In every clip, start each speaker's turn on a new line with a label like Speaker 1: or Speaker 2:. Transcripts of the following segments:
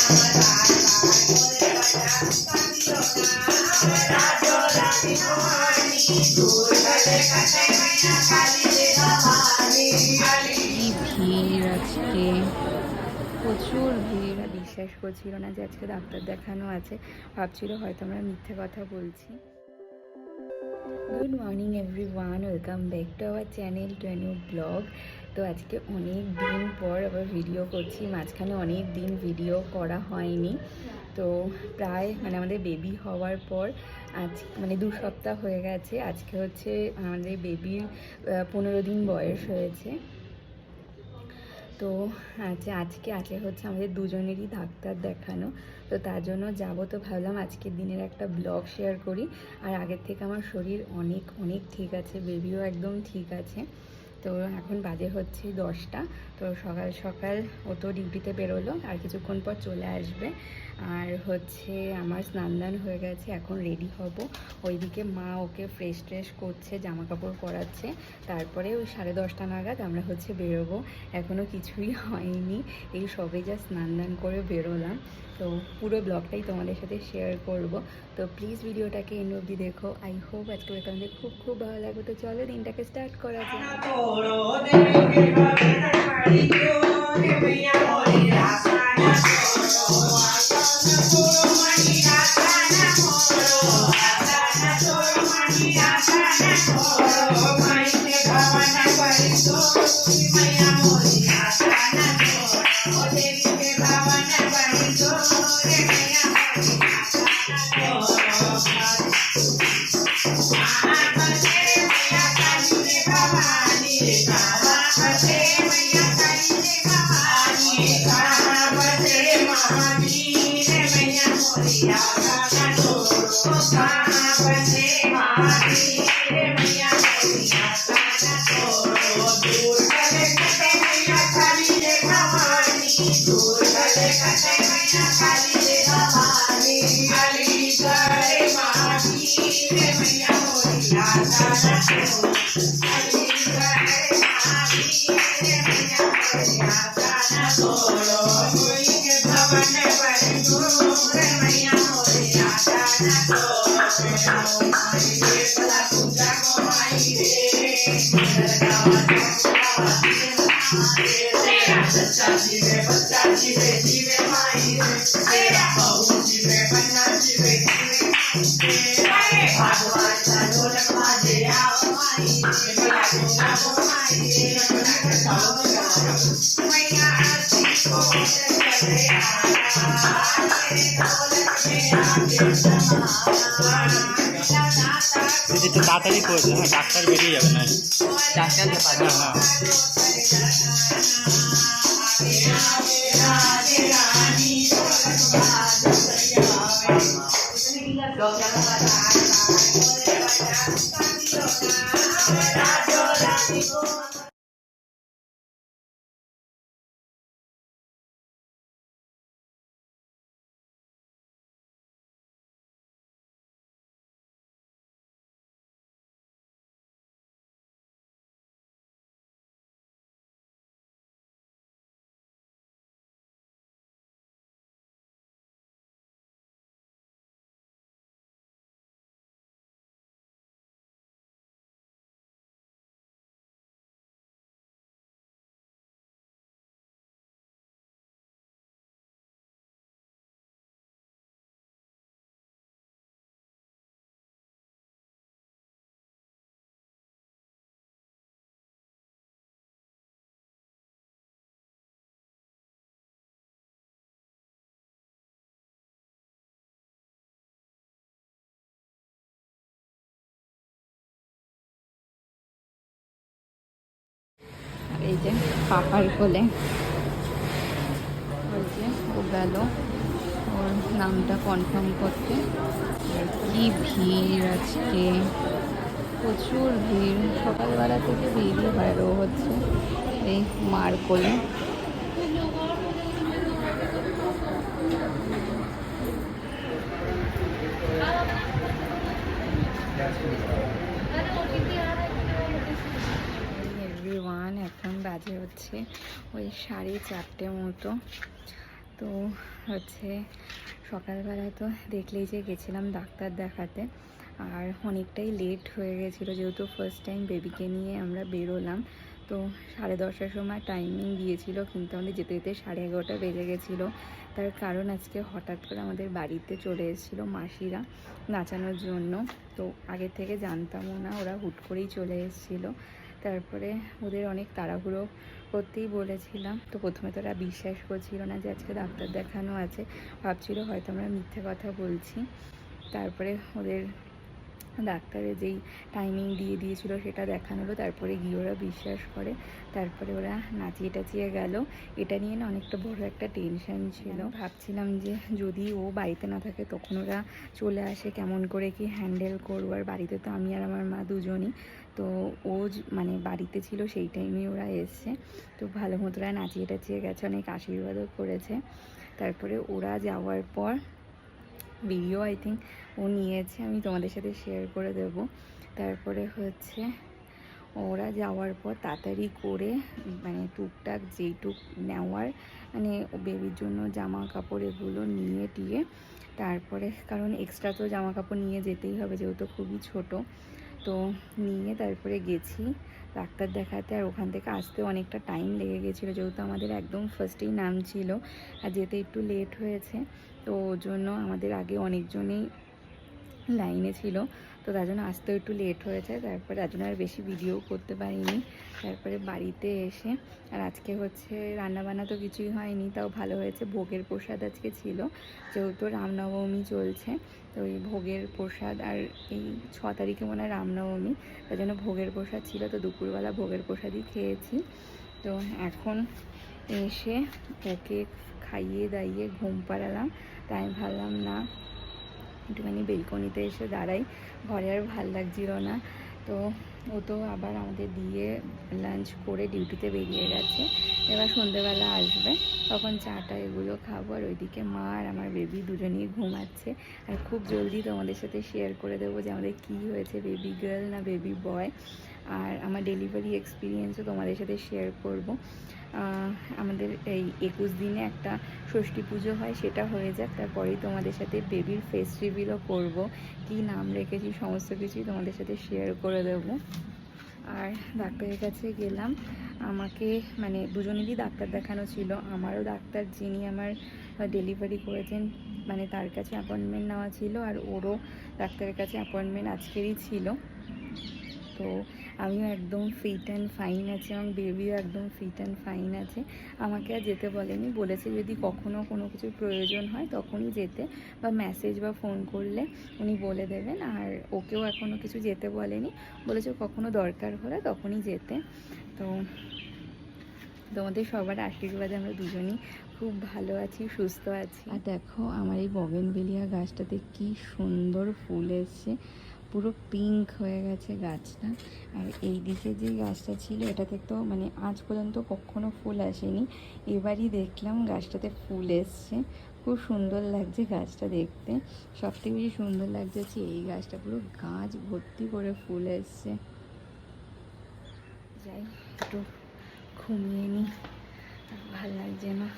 Speaker 1: ভিড় আজকে, প্রচুর ভিড়। বিশ্বাস করছিল না যে আজকে ডাক্তার দেখানো আছে, ভাবছিল হয়তো আমরা মিথ্যে কথা বলছি। Good morning everyone, welcome back to our channel to a new blog. তো আজকে অনেক দিন পর আবার ভিডিও করছি, মাঝখানে অনেক দিন ভিডিও করা হয়নি। তো প্রায় আমাদের বেবি হওয়ার পর আজ 2 সপ্তাহ হয়ে গেছে। আজকে হচ্ছে আমাদের বেবির 15 দিন বয়স হয়েছে। তো আজকে হচ্ছে আমাদের দুজনেরই ডাক্তার দেখানো, তো তার জন্য যাবো। তো ভাবলাম আজকের দিনের একটা ব্লগ শেয়ার করি। আর আগের থেকে আমার শরীর অনেক অনেক ঠিক আছে, বেবিও একদম ঠিক আছে। তো এখন বাজে হচ্ছে 10টা। তো সকাল সকাল ও তো ডিউটিতে বেরোলো, আর কিছুক্ষণ পর চলে আসবে। আর হচ্ছে আমার স্নান দান হয়ে গেছে, এখন রেডি হব। ওইদিকে মা ওকে ফ্রেশ করছে, জামা কাপড় পরাচ্ছে। তারপরে ওই 10:30 নাগাদ আমরা হচ্ছে বেরোবো। এখনও কিছুই হয়নি, এই সবে যা স্নান দান করে বেরোলাম। তো পুরো ব্লগটাই তোমাদের সাথে শেয়ার করব। তো প্লিজ ভিডিওটাকে এন্ড অবধি দেখো। আই হোপ আজকে তোমাদের খুব খুব ভালো লাগবে। তো চলো দিনটাকে স্টার্ট করা যায়।
Speaker 2: একটু তাড়াতাড়ি করে দেয়, ডাক্তার বেরিয়ে যাবে না, ডাক্তারকে পাবে না।
Speaker 1: এই যে পাপার কোলে ওই যে ও গেল ওর নামটা কনফার্ম করতে। কি ভিড় আজকে, প্রচুর ভিড়। সকালবেলা থেকে ভিড়ই হয়। ও হচ্ছে এই মার কোলে। এভরিওয়ান, এখন বাজে হচ্ছে ওই 4:30 মতো। তো হচ্ছে সকালবেলা তো দেখলেই যে গেছিলাম ডাক্তার দেখাতে, আর অনেকটাই লেট হয়ে গেছিলো যেহেতু ফার্স্ট টাইম বেবিকে নিয়ে আমরা বেরোলাম। তো 10:30টার সময় টাইমিং দিয়েছিল, কিন্তু আমাদের যেতে যেতে 11:30 বেজে গেছিলো। তার কারণ আজকে হঠাৎ করে আমাদের বাড়িতে চলে এসেছিলো মাসিরা নাচানোর জন্য। তো আগে থেকে জানতামও না, ওরা হুট করেই চলে এসেছিলো। তারপরে ওদের অনেক তাড়াহুড়ো করতেই বলেছিলাম। তো প্রথমে তো ওরা বিশ্বাস করছিল না যে আজকে ডাক্তার দেখানো আছে, ভাবছিল হয়তো আমরা মিথ্যে কথা বলছি। তারপরে ওদের ডাক্তারের যেই টাইমিং দিয়ে দিয়েছিল সেটা দেখানো হলো, তারপরে গিয়ে ওরা বিশ্বাস করে। তারপরে ওরা নাচিয়ে টাচিয়ে গেল। এটা নিয়ে না অনেকটা বড় একটা টেনশন ছিল। ভাবছিলাম যে যদি ও বাড়িতে না থাকে তখন ওরা চলে আসে, কেমন করে কি হ্যান্ডেল করবো। আর বাড়িতে তো আমি আর আমার মা দুজনই, তো ও মানে বাড়িতে ছিল সেই টাইমে ওরা এসছে। তো ভালো মতো ওরা নাচিয়ে টাচিয়ে গেছে, অনেক আশীর্বাদও করেছে। তারপরে ওরা যাওয়ার পর ভিডিও আই থিঙ্ক ও নিয়েছে, আমি তোমাদের সাথে শেয়ার করে দেব। তারপরে হচ্ছে ওরা যাওয়ার পর তাড়াতাড়ি করে মানে টুকটাক যেইটুক নেওয়ার মানে বেবির জন্য জামা কাপড় এগুলো নিয়ে টিয়ে, তারপরে কারণ এক্সট্রা তো জামা কাপড় নিয়ে যেতেই হবে যেহেতু খুবই ছোট, তো নিয়ে তারপরে গেছি ডাক্তার দেখাতে। আর ওখান থেকে আসতে অনেকটা টাইম লেগে গেছিলো যেহেতু আমাদের একদম ফার্স্টেই নাম ছিল, আর যেতে একটু লেট হয়েছে। তো ওর জন্য আমাদের আগে অনেকজনই লাইনে ছিল, তো তার জন্য আসতেও একটু লেট হয়েছে। তারপরে তার জন্য আর বেশি ভিডিও করতে পারিনি। তারপরে বাড়িতে এসে আর আজকে হচ্ছে রান্নাবান্না তো কিছুই হয়নি, তাও ভালো হয়েছে ভোগের প্রসাদ আজকে ছিল যেহেতু রামনবমী চলছে। তো ওই ভোগের প্রসাদ, আর এই 6 তারিখে মনে হয় রামনবমী, তার জন্য ভোগের প্রসাদ ছিল। তো দুপুরবেলা ভোগের প্রসাদই খেয়েছি। তো এখন এসে ওকে খাইয়ে দাইয়ে ঘুম পাড়ালাম। তাই আমি ভাবলাম না একটুখানি বেলকনিতে এসে দাঁড়াই, ঘরে আর ভাল লাগছিল না। তো ও তো আবার আমাদের দিয়ে লাঞ্চ করে ডিউটিতে বেরিয়ে গেছে, এবার সন্ধেবেলা আসবে, তখন চাটা এগুলো খাবো। আর ওইদিকে মা আর আমার বেবি দুজনেই ঘুমাচ্ছে। আর খুব জলদি তোমাদের সাথে শেয়ার করে দেবো যে আমাদের কী হয়েছে, বেবি গার্ল না বেবি বয়। আর আমার ডেলিভারি এক্সপিরিয়েন্সও তোমাদের সাথে শেয়ার করব। আমাদের এই 21 দিনে একটা ষষ্ঠী পুজো হয়, সেটা হয়ে যাক, তারপরেই তোমাদের সাথে বেবির ফেস রিভিলও করবো, কী নাম রেখেছি সমস্ত কিছুই তোমাদের সাথে শেয়ার করে দেবো। আর ডাক্তারের কাছে গেলাম, আমাকে মানে দুজনেরই ডাক্তার দেখানো ছিল। আমারও ডাক্তার যিনি আমার ডেলিভারি করেছেন মানে তার কাছে অ্যাপয়েন্টমেন্ট নেওয়া ছিল, আর ওরও ডাক্তারের কাছে অ্যাপয়েন্টমেন্ট আজকেরই ছিল। তো আমিও একদম ফিট অ্যান্ড ফাইন আছি এবং বেবিও একদম ফিট অ্যান্ড ফাইন আছে। আমাকে আর যেতে বলেনি, বলেছে যদি কখনও কোনো কিছুর প্রয়োজন হয় তখনই যেতে, বা মেসেজ বা ফোন করলে উনি বলে দেবেন। আর ওকেও এখনও কিছু যেতে বলেনি, বলেছে কখনও দরকার হলে তখনই যেতে। তো তোমাদের সবার আশীর্বাদে আমরা দুজনই খুব ভালো আছি, সুস্থ আছি। আর দেখো আমার এই বগেনভেলিয়া গাছটাতে কি সুন্দর ফুল এসছে, পুরো পিঙ্ক হয়ে গেছে গাছটা। আর এই দিকে যে গাছটা ছিল এটাতে তো মানে আজ পর্যন্ত কখনো ফুল আসেনি, এবারই দেখলাম গাছটাতে ফুল এসছে, খুব সুন্দর লাগছে গাছটা দেখতে। সবথেকে বেশি সুন্দর লাগছে হচ্ছে এই গাছটা, পুরো গাছ ভর্তি করে ফুল এসছে। যাই একটু ঘুমিয়ে নিই, ভাল লাগছে না।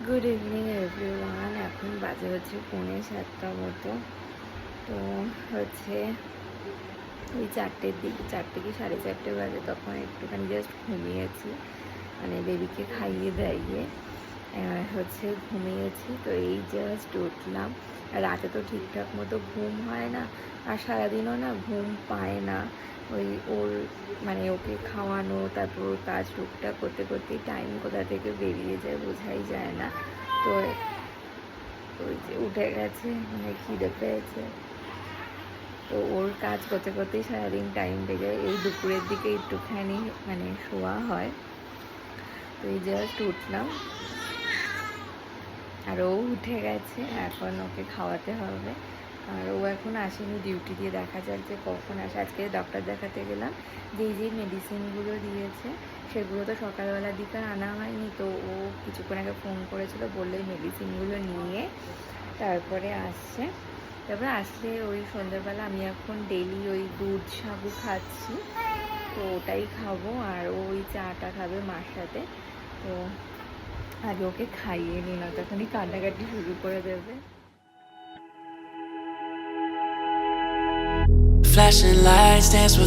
Speaker 1: গুড ইভিনিং এভরিওয়ান, এখন বাজে হচ্ছে 6:45 মতো। তো হচ্ছে ওই 4টের দিকে, 4টে কি 4:30 বাজে, তখন একটুখানি জাস্ট ঘুমিয়েছি, মানে বেবিকে খাইয়ে দাইয়ে হচ্ছে ঘুমিয়েছি। তো এই জাস্ট উঠলাম। রাতে তো ঠিকঠাক মতো ঘুম হয় না, আর সারাদিনও না ঘুম পায় না। ওই ওর মানে ওকে খাওয়ানো, তারপর ওর কাজ টুকটাক করতে করতেই টাইম কোথা থেকে বেরিয়ে যায় বোঝাই যায় না। তো ওই যে উঠে গেছে, মানে খিদে পেয়েছে, তো ওর কাজ করতে করতেই সারাদিন টাইম লেগে যায়। এই দুপুরের দিকে একটুখানি মানে শোয়া হয়। তো এই জাস্ট উঠলাম, আর ও উঠে গেছে, এখন ওকে খাওয়াতে হবে। আর ও এখন আসেনি ডিউটি দিয়ে, দেখা যাক যে কখন আসে। আজকে ডক্টর দেখাতে গেলাম, যেই মেডিসিনগুলো দিয়েছে সেগুলো তো সকালবেলার দিকে আনা হয়নি, তো ও কিছুক্ষণ আগে ফোন করেছিল, বললো এই মেডিসিনগুলো নিয়ে তারপরে আসছে। তারপরে আসলে ওই সন্ধ্যেবেলা আমি এখন ডেইলি ওই দুধ সাবু খাচ্ছি, তো ওটাই খাবো আর ওই চাটা খাবে মার সাথে। তো আগে ওকে খাইয়ে নিই, না তখনই কান্নাকাটি শুরু করে দেবে।
Speaker 3: Flashing lights dance with